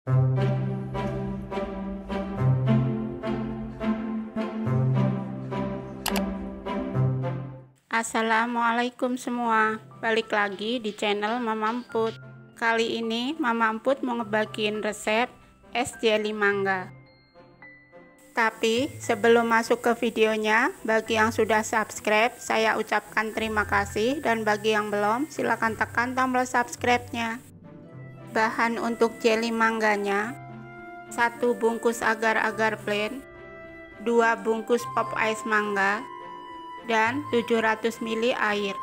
Assalamualaikum semua, balik lagi di channel Mama Emput. Kali ini Mama Emput mau ngebagiin resep es jeli mangga. Tapi sebelum masuk ke videonya, bagi yang sudah subscribe saya ucapkan terima kasih, dan bagi yang belum silahkan tekan tombol subscribe-nya. Bahan untuk jeli mangganya: 1 bungkus agar-agar plain, 2 bungkus pop ice mangga, dan 700 ml air.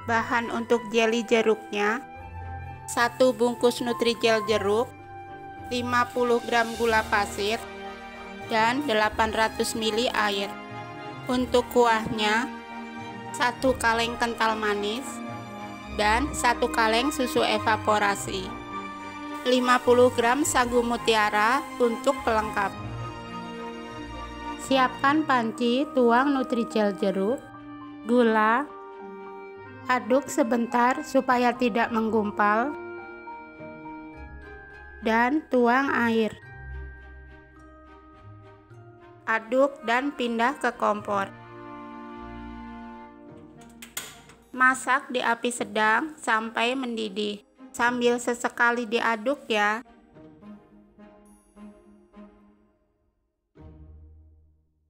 Bahan untuk jeli jeruknya: 1 bungkus Nutrijel jeruk, 50 gram gula pasir, dan 800 ml air. Untuk kuahnya: 1 kaleng kental manis dan 1 kaleng susu evaporasi, 50 gram sagu mutiara untuk pelengkap. Siapkan panci, tuang Nutrijel jeruk, gula, aduk sebentar supaya tidak menggumpal, dan tuang air. Aduk dan pindah ke kompor. Masak di api sedang sampai mendidih, sambil sesekali diaduk ya.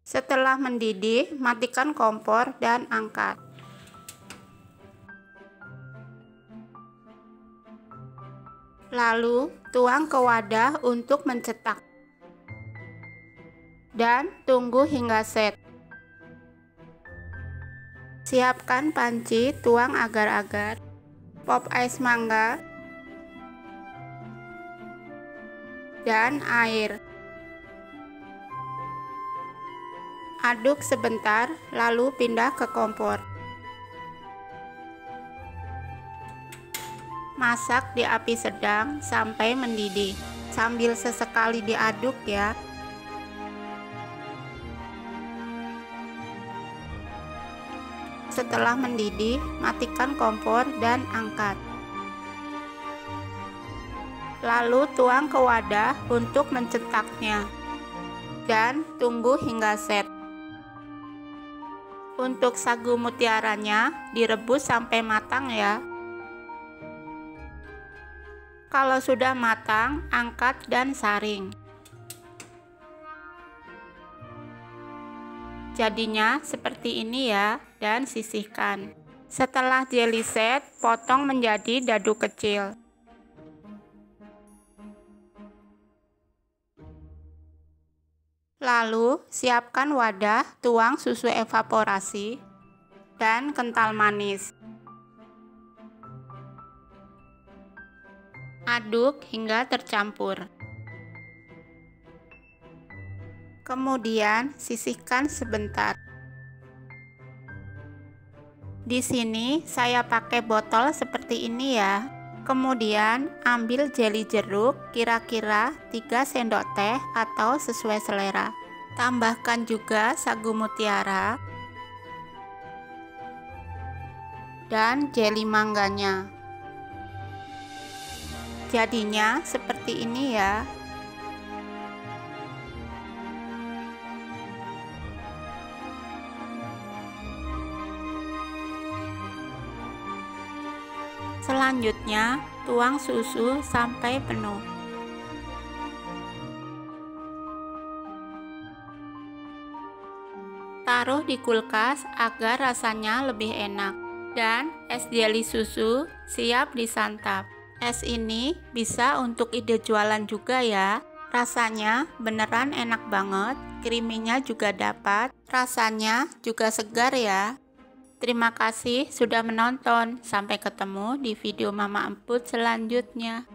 Setelah mendidih, matikan kompor dan angkat. Lalu tuang ke wadah untuk mencetak dan tunggu hingga set. Siapkan panci, tuang agar-agar, pop ice mangga, dan air. Aduk sebentar, lalu pindah ke kompor. Masak di api sedang sampai mendidih, sambil sesekali diaduk ya. Setelah mendidih, matikan kompor dan angkat. Lalu tuang ke wadah untuk mencetaknya dan tunggu hingga set. Untuk sagu mutiaranya direbus sampai matang ya. Kalau sudah matang, angkat dan saring. Jadinya seperti ini ya, dan sisihkan. Setelah jeli set, potong menjadi dadu kecil. Lalu siapkan wadah, tuang susu evaporasi dan kental manis. Aduk hingga tercampur. Kemudian sisihkan sebentar. Di sini saya pakai botol seperti ini ya. Kemudian ambil jeli jeruk kira-kira 3 sendok teh atau sesuai selera. Tambahkan juga sagu mutiara dan jeli mangganya. Jadinya seperti ini ya. Selanjutnya, tuang susu sampai penuh. Taruh di kulkas agar rasanya lebih enak. Dan es jeli susu siap disantap. Es ini bisa untuk ide jualan juga ya. Rasanya beneran enak banget, creamy-nya juga dapat, rasanya juga segar ya. Terima kasih sudah menonton. Sampai ketemu di video Mama Emput selanjutnya.